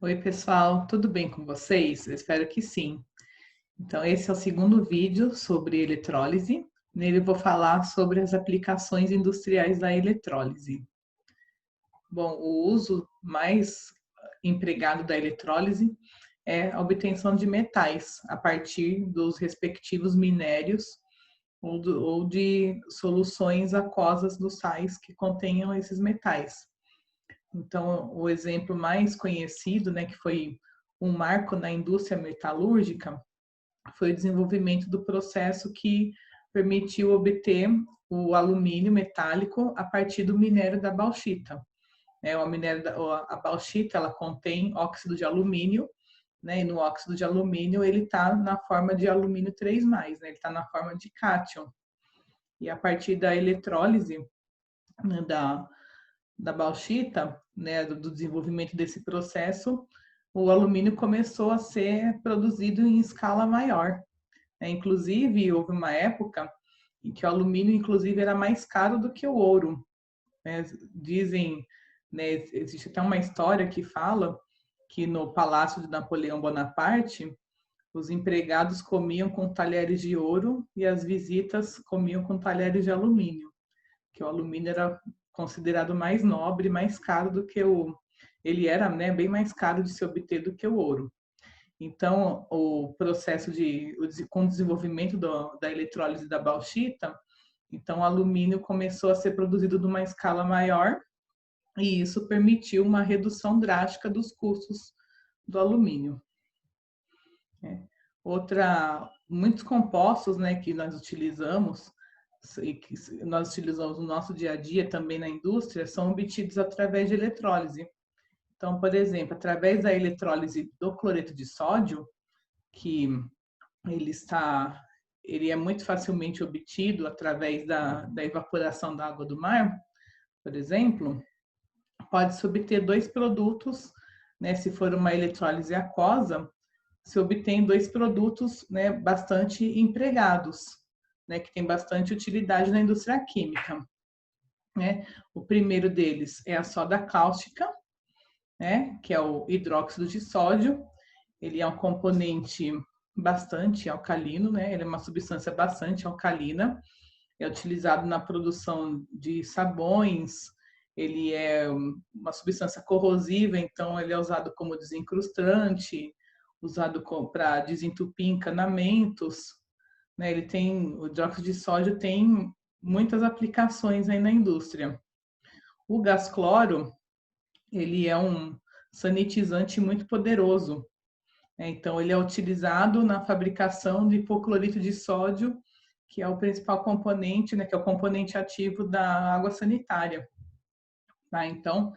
Oi, pessoal, tudo bem com vocês? Eu espero que sim. Então, esse é o segundo vídeo sobre eletrólise. Nele eu vou falar sobre as aplicações industriais da eletrólise. Bom, o uso mais empregado da eletrólise é a obtenção de metais a partir dos respectivos minérios ou de soluções aquosas dos sais que contenham esses metais. Então, o exemplo mais conhecido, né, que foi um marco na indústria metalúrgica, foi o desenvolvimento do processo que permitiu obter o alumínio metálico a partir do minério da bauxita. A bauxita ela contém óxido de alumínio, né, e no óxido de alumínio ele está na forma de alumínio 3+, né, ele está na forma de cátion. E a partir da eletrólise, né, da bauxita, né, do desenvolvimento desse processo, o alumínio começou a ser produzido em escala maior. Inclusive, houve uma época em que o alumínio, inclusive, era mais caro do que o ouro. Né? Dizem, né, existe até uma história que fala que no Palácio de Napoleão Bonaparte, os empregados comiam com talheres de ouro e as visitas comiam com talheres de alumínio, que o alumínio era considerado mais nobre, mais caro do que o... Ele era, né, bem mais caro de se obter do que o ouro. Então, o processo com o desenvolvimento da eletrólise da bauxita, então o alumínio começou a ser produzido numa escala maior e isso permitiu uma redução drástica dos custos do alumínio. Muitos compostos, né, que nós utilizamos e que nós utilizamos no nosso dia a dia também na indústria são obtidos através de eletrólise. Então, por exemplo, através da eletrólise do cloreto de sódio, que ele é muito facilmente obtido através da evaporação da água do mar, por exemplo, pode-se obter dois produtos, né, se for uma eletrólise aquosa, se obtém dois produtos, né, bastante empregados, né, que tem bastante utilidade na indústria química. Né? O primeiro deles é a soda cáustica, né, que é o hidróxido de sódio. Ele é um componente bastante alcalino, né? Ele é uma substância bastante alcalina. É utilizado na produção de sabões. Ele é uma substância corrosiva, então ele é usado como desencrustante, usado para desentupir encanamentos. Né? O dióxido de sódio tem muitas aplicações aí na indústria. O gás cloro, ele é um sanitizante muito poderoso. Então, ele é utilizado na fabricação de hipoclorito de sódio, que é o principal componente, né, que é o componente ativo da água sanitária. Tá? Então,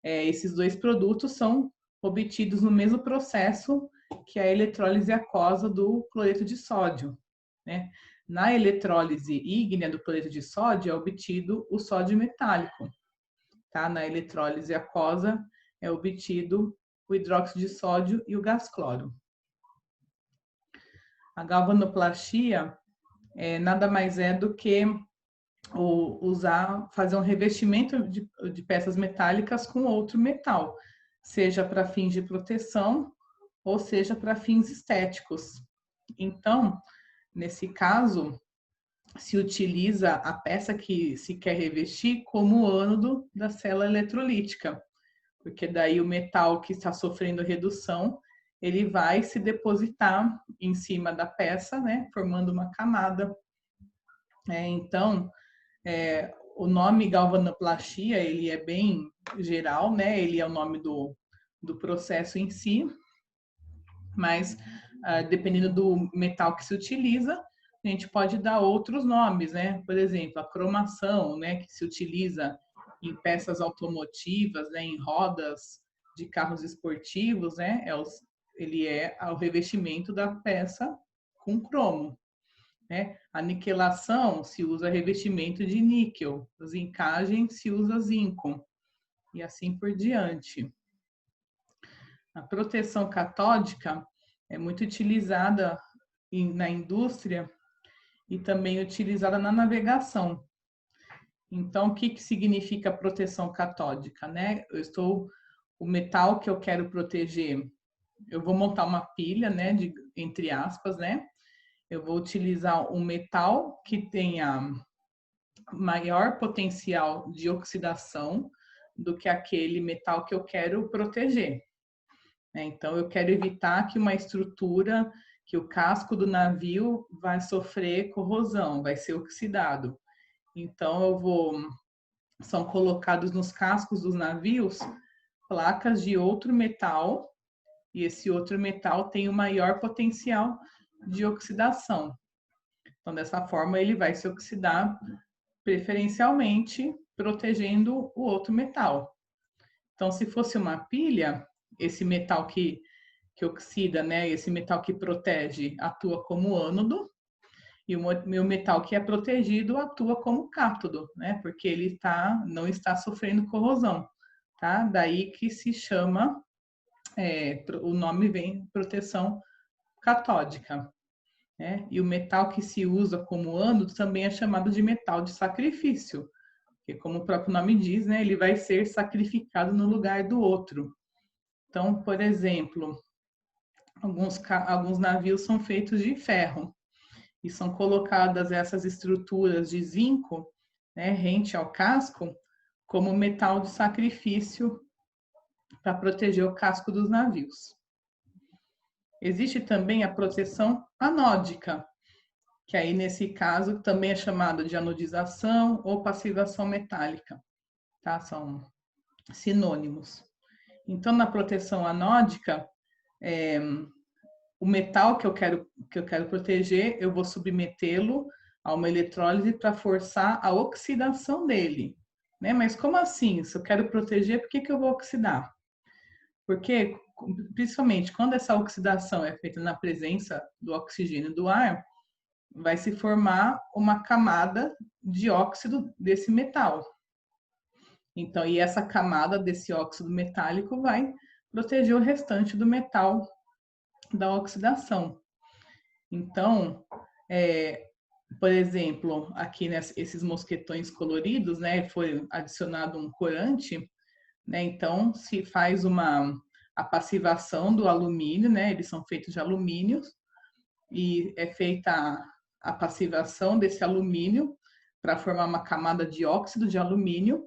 esses dois produtos são obtidos no mesmo processo que a eletrólise aquosa do cloreto de sódio. Né? Na eletrólise ígnea do cloreto de sódio é obtido o sódio metálico. Tá? Na eletrólise aquosa é obtido o hidróxido de sódio e o gás cloro. A galvanoplastia nada mais é do que fazer um revestimento de peças metálicas com outro metal, seja para fins de proteção ou seja para fins estéticos. Então, nesse caso, se utiliza a peça que se quer revestir como ânodo da célula eletrolítica, porque daí o metal que está sofrendo redução, ele vai se depositar em cima da peça, né, formando uma camada. Então, o nome galvanoplastia, ele é bem geral, né, ele é o nome do processo em si, mas dependendo do metal que se utiliza, a gente pode dar outros nomes, né? Por exemplo, a cromação, né, que se utiliza em peças automotivas, né, em rodas de carros esportivos, né? Ele é o revestimento da peça com cromo. Né? A niquelação se usa revestimento de níquel, a zincagem se usa zinco, e assim por diante. A proteção catódica é muito utilizada na indústria e também utilizada na navegação. Então, o que significa proteção catódica? Né? Eu estou o metal que eu quero proteger, eu vou montar uma pilha, né, entre aspas, né? Eu vou utilizar um metal que tenha maior potencial de oxidação do que aquele metal que eu quero proteger. Então, eu quero evitar que uma estrutura, que o casco do navio vai sofrer corrosão, vai ser oxidado. Então, são colocados nos cascos dos navios placas de outro metal, e esse outro metal tem o maior potencial de oxidação. Então, dessa forma, ele vai se oxidar preferencialmente, protegendo o outro metal. Então, se fosse uma pilha, esse metal que oxida, né, esse metal que protege, atua como ânodo, e o meu metal que é protegido atua como cátodo, né, porque ele não está sofrendo corrosão, tá? Daí que se chama, o nome vem proteção catódica. Né? E o metal que se usa como ânodo também é chamado de metal de sacrifício, porque como o próprio nome diz, né, ele vai ser sacrificado no lugar do outro. Então, por exemplo, alguns navios são feitos de ferro e são colocadas essas estruturas de zinco, né, rente ao casco, como metal de sacrifício para proteger o casco dos navios. Existe também a proteção anódica, que aí nesse caso também é chamada de anodização ou passivação metálica, tá? São sinônimos. Então, na proteção anódica, o metal que eu quero proteger, eu vou submetê-lo a uma eletrólise para forçar a oxidação dele. Né? Mas como assim? Se eu quero proteger, por que eu vou oxidar? Porque, principalmente, quando essa oxidação é feita na presença do oxigênio do ar, vai se formar uma camada de óxido desse metal. Então, e essa camada desse óxido metálico vai proteger o restante do metal da oxidação. Então, por exemplo, aqui nesses mosquetões coloridos, né, foi adicionado um corante, né, então se faz a passivação do alumínio, né, eles são feitos de alumínio, e é feita a passivação desse alumínio para formar uma camada de óxido de alumínio,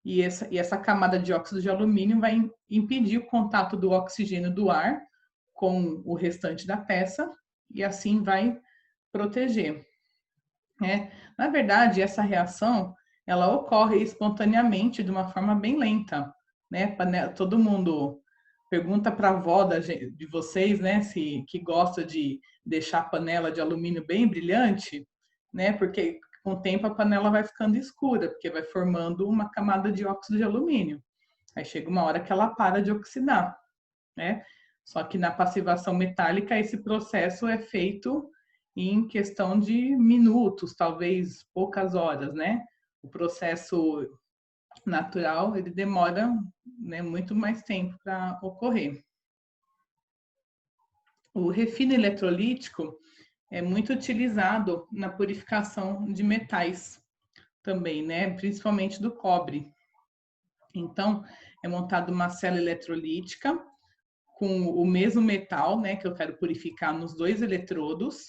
e essa camada de óxido de alumínio vai impedir o contato do oxigênio do ar com o restante da peça, e assim vai proteger. Na verdade, essa reação ela ocorre espontaneamente de uma forma bem lenta. Né? Todo mundo pergunta para a avó de vocês, né, que gosta de deixar a panela de alumínio bem brilhante, né, porque com o tempo a panela vai ficando escura, porque vai formando uma camada de óxido de alumínio. Aí chega uma hora que ela para de oxidar, né? Só que na passivação metálica esse processo é feito em questão de minutos, talvez poucas horas, né? O processo natural ele demora, né, muito mais tempo para ocorrer. O refino eletrolítico é muito utilizado na purificação de metais também, né? Principalmente do cobre. Então, é montada uma cela eletrolítica com o mesmo metal, né, que eu quero purificar nos dois eletrodos.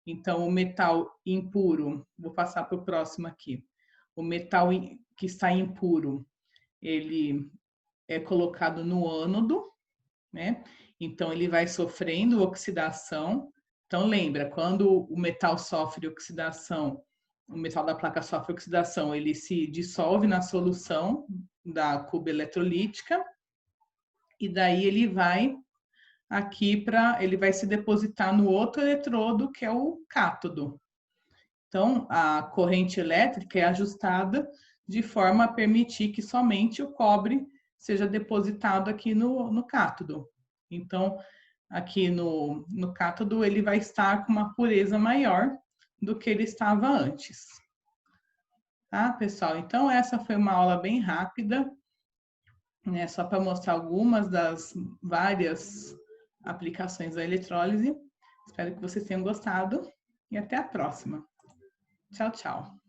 Então, o metal impuro, vou passar para o próximo aqui. O metal que está impuro, ele é colocado no ânodo, né? Então, ele vai sofrendo oxidação. Então, lembra, quando o metal sofre oxidação, o metal da placa sofre oxidação, ele se dissolve na solução da cuba eletrolítica, e daí ele vai ele vai se depositar no outro eletrodo, que é o cátodo. Então, a corrente elétrica é ajustada de forma a permitir que somente o cobre seja depositado aqui no cátodo. Então, aqui no cátodo, ele vai estar com uma pureza maior do que ele estava antes. Tá, pessoal? Então, essa foi uma aula bem rápida, né? Só para mostrar algumas das várias aplicações da eletrólise. Espero que vocês tenham gostado e até a próxima. Tchau, tchau.